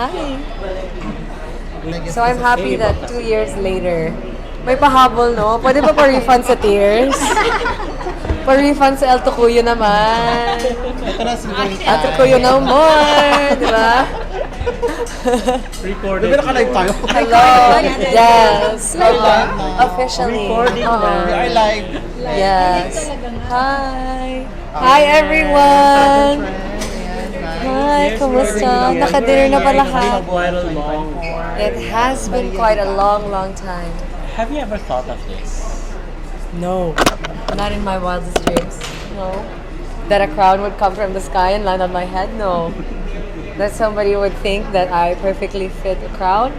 Hi. So I'm happy that 2 years later, may pahabol, no? Pwede ba pa-refund sa tears? Pa-refund sa El Tocuyo naman. Ito na si El Tocuyo no more, di ba? Recorded. Diba naka-live tayo? Hello. Yes. Officially. Recording Oo. na. We are live. Yes. Hi. Hi, everyone. Hi, kumusta? Nakadinner na ba lahat? Quite a long. It has been quite a long, long time. Have you ever thought of this? No. Not in my wildest dreams. No. That a crown would come from the sky and land on my head? No. That somebody would think that I perfectly fit a crown?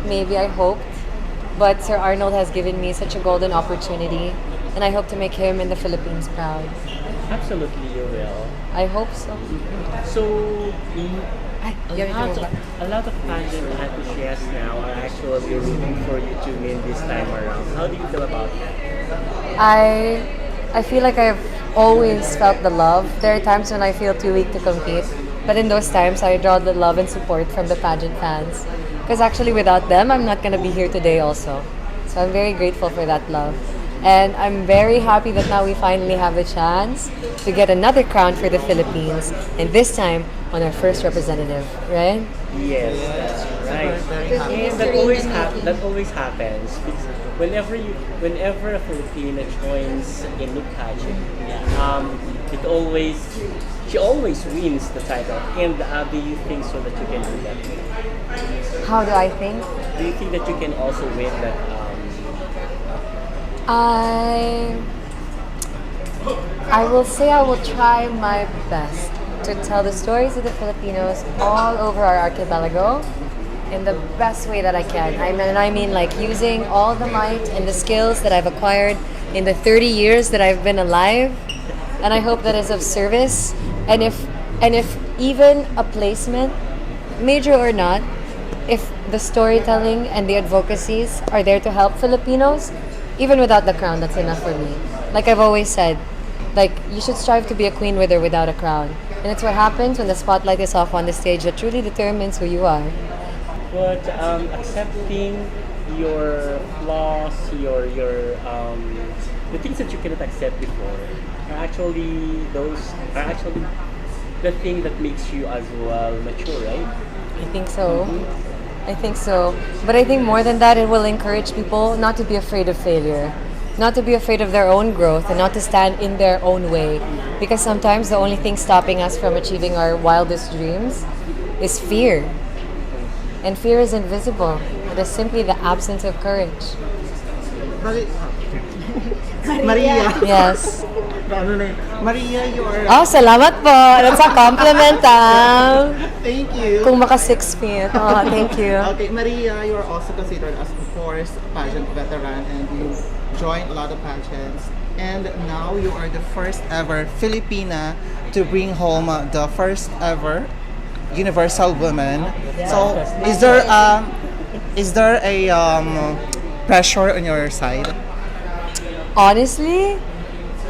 Maybe I hoped. But Sir Arnold has given me such a golden opportunity, and I hope to make him in the Philippines proud. Absolutely, you will. I hope so. So, Ay, a yun, lot, yun, of, a lot of pageant enthusiasts now are actually rooting for you to win this time around. How do you feel about that? I feel like I've always felt the love. There are times when I feel too weak to compete, but in those times I draw the love and support from the pageant fans. Because actually without them, I'm not going to be here today also. So I'm very grateful for that love. And I'm very happy that now we finally have the chance to get another crown for the Philippines, and this time on our first representative, right? Yes, that's right. Very happy. And that always happens because whenever a Filipina joins a new pageant, it always she always wins the title. And do you think so that you can do that? How do I think? Do you think that you can also win that? I will say I will try my best to tell the stories of the Filipinos all over our archipelago in the best way that I can. I mean like using all the might and the skills that I've acquired in the 30 years that I've been alive, and I hope that is of service. And if even a placement, major or not, if the storytelling and the advocacies are there to help Filipinos, even without the crown, that's enough for me. Like I've always said, like you should strive to be a queen with or without a crown. And it's what happens when the spotlight is off on the stage that truly determines who you are. But accepting your flaws, your the things that you cannot accept before are actually the thing that makes you as well mature, right? I think so. I think so. But I think more than that, it will encourage people not to be afraid of failure, not to be afraid of their own growth, and not to stand in their own way. Because sometimes the only thing stopping us from achieving our wildest dreams is fear. And fear is invisible. It is simply the absence of courage. Maria. Yes. Ano na yun? Maria, you are... Oh, salamat po. That's a compliment, ah. Thank you. Kung maka 6 feet. Oh, thank you. Okay, Maria, you are also considered as, of course, a pageant veteran, and you joined a lot of pageants. And now you are the first ever Filipina to bring home the first ever universal woman. So, is there a pressure on your side? Honestly,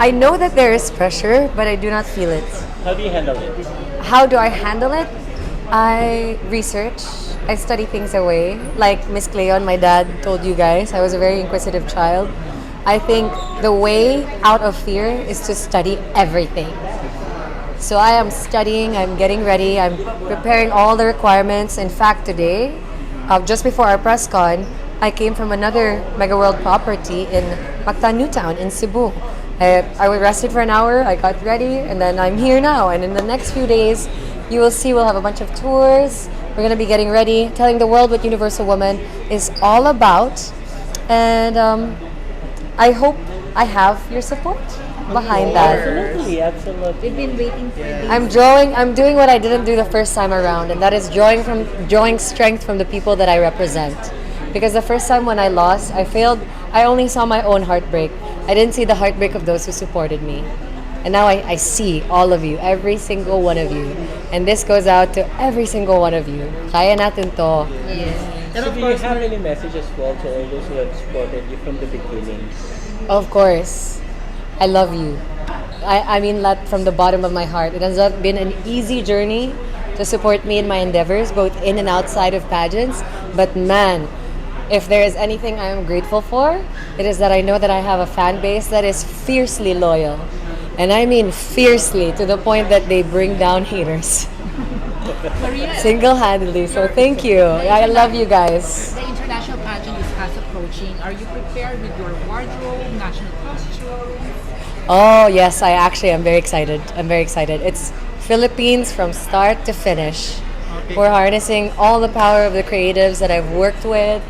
I know that there is pressure, but I do not feel it. How do you handle it? How do I handle it? I research. I study things away. Like Miss Cleon, my dad told you guys, I was a very inquisitive child. I think the way out of fear is to study everything. So I am studying, I'm getting ready, I'm preparing all the requirements. In fact, today, just before our press con, I came from another Mega World property in Mactan, Newtown in Cebu. I rested for an hour, I got ready, and then I'm here now. And in the next few days, you will see we'll have a bunch of tours. We're going to be getting ready, telling the world what Universal Woman is all about. And I hope I have your support behind that. Absolutely, absolutely. We've been waiting for this. I'm doing what I didn't do the first time around, and that is drawing strength from the people that I represent. Because the first time when I lost, I failed, I only saw my own heartbreak. I didn't see the heartbreak of those who supported me. And now I see all of you, every single one of you. And this goes out to every single one of you. Kaya natin to. Yes. And So of do you course, have any message as well to all those who have supported you from the beginnings? Of course. I love you. I mean that from the bottom of my heart. It has not been an easy journey, to support me in my endeavors, both in and outside of pageants. But man, if there is anything I am grateful for, it is that I know that I have a fan base that is fiercely loyal. And I mean fiercely, to the point that they bring down haters. Maria, Single-handedly. So thank you. I love you guys. the international pageant is fast approaching. Are you prepared with your wardrobe, national costume? Oh yes, I actually am very excited. I'm very excited. It's Philippines from start to finish. Okay. We're harnessing all the power of the creatives that I've worked with,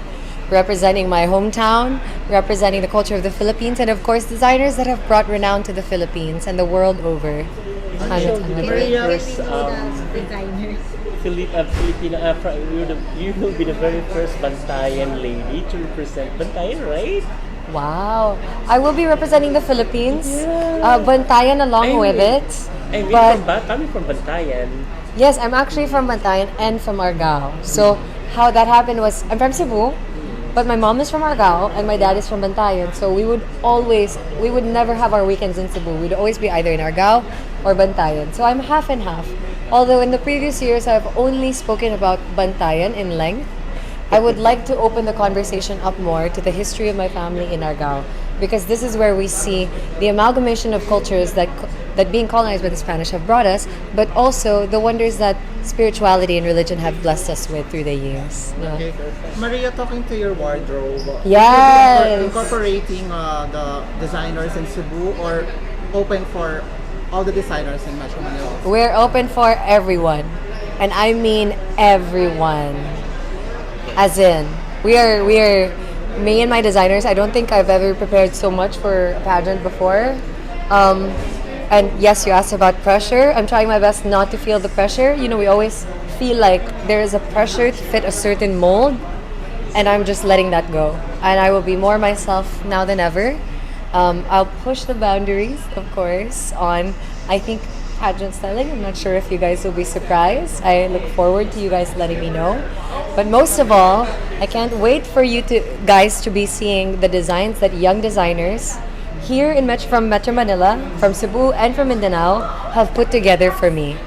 representing my hometown, representing the culture of the Philippines, and of course designers that have brought renown to the Philippines and the world over. She'll be the very Maria- first Filipino, you will be the very first Bantayan lady to represent Bantayan, right? Wow. I will be representing the Philippines, Bantayan along with it. I mean, But coming from Bantayan, yes, I'm actually from Bantayan and from Argao. So how that happened was, I'm from Cebu, but my mom is from Argao and my dad is from Bantayan. So we would never have our weekends in Cebu. We'd always be either in Argao or Bantayan. So I'm half and half. Although in the previous years I've only spoken about Bantayan in length, I would like to open the conversation up more to the history of my family in Argao, because this is where we see the amalgamation of cultures that being colonized by the Spanish have brought us, but also the wonders that spirituality and religion have blessed us with through the years. Yeah. Okay. Maria, talking to your wardrobe. Yes. Incorporating the designers in Cebu, or open for all the designers in Metro Manila? We're open for everyone, and I mean everyone. As in, we are me and my designers. I don't think I've ever prepared so much for a pageant before. And yes, you asked about pressure. I'm trying my best not to feel the pressure. You know, we always feel like there is a pressure to fit a certain mold, and I'm just letting that go. And I will be more myself now than ever. I'll push the boundaries, of course, on, I think, pageant styling. I'm not sure if you guys will be surprised. I look forward to you guys letting me know. But most of all, I can't wait for you guys to be seeing the designs that young designers here from Metro Manila, from Cebu, and from Mindanao have put together for me.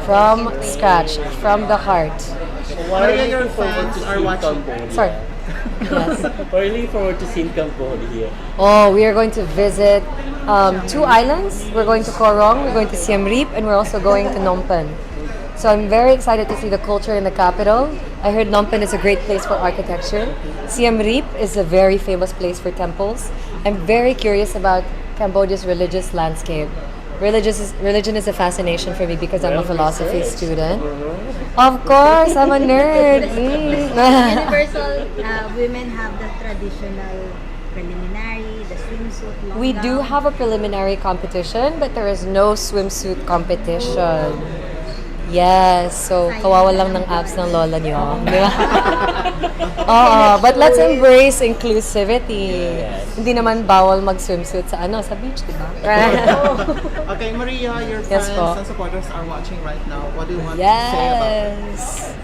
From scratch, from the heart. what are Maria, you your looking forward fans to are seeing watching. Cambodia? Sorry. Yes. What are you looking forward to seeing Cambodia? Oh, we are going to visit 2 islands. We're going to Korong, we're going to Siem Reap, and we're also going to Phnom Penh. So I'm very excited to see the culture in the capital. I heard Phnom Penh is a great place for architecture. Siem Reap is a very famous place for temples. I'm very curious about Cambodia's religious landscape. Religion is a fascination for me because I'm a philosophy student. Of course, I'm a nerd. Universal women have the traditional preliminary, the swimsuit, long We do gown. have a preliminary competition, but there is no swimsuit competition. Yes, so kawawa lang ng abs ng lola niyo. Di ba? Oo, but let's embrace inclusivity. Hindi naman bawal mag-swimsuit sa sa beach, di ba? Okay, Maria, your Yes, fans po. and supporters are watching right now. What do you want to say about them? Yes.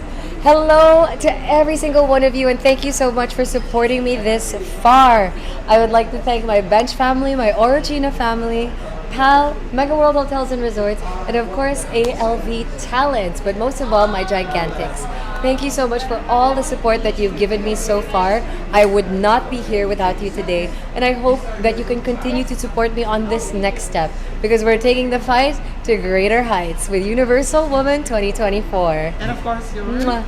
Hello to every single one of you, and thank you so much for supporting me this far. I would like to thank my bench family, my Orogina family, PAL, Mega World Hotels and Resorts, and of course ALV Talents, but most of all my Gigantics. Thank you so much for all the support that you've given me so far. I would not be here without you today, and I hope that you can continue to support me on this next step, because we're taking the fight to greater heights with Universal Woman 2024. And of course, your Mwah.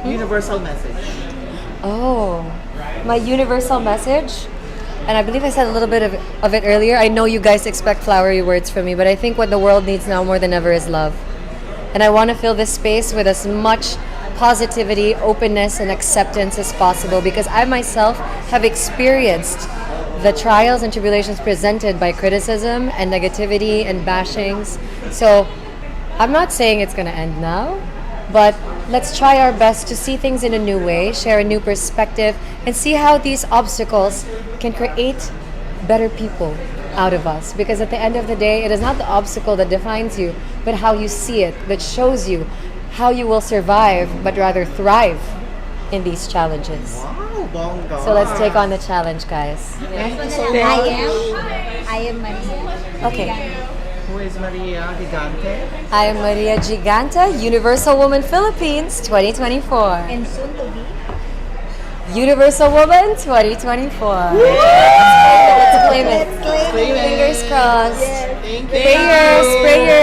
universal message. Oh, my universal message? And I believe I said a little bit of it earlier. I know you guys expect flowery words from me, but I think what the world needs now more than ever is love. And I want to fill this space with as much positivity, openness, and acceptance as possible, because I myself have experienced the trials and tribulations presented by criticism and negativity and bashings. So I'm not saying it's going to end now, but let's try our best to see things in a new way, share a new perspective, and see how these obstacles can create better people out of us. Because at the end of the day, it is not the obstacle that defines you, but how you see it that shows you how you will survive, but rather thrive in these challenges. Wow, bongga. So let's take on the challenge, guys. Thank you so I much. am Maria. Okay. Who is Maria Gigante? I am Maria Gigante, Universal Woman Philippines 2024. And soon to be? Universal Woman 2024. Let's claim it. Let's claim it. Fingers crossed. Thank you. Prayers, prayers.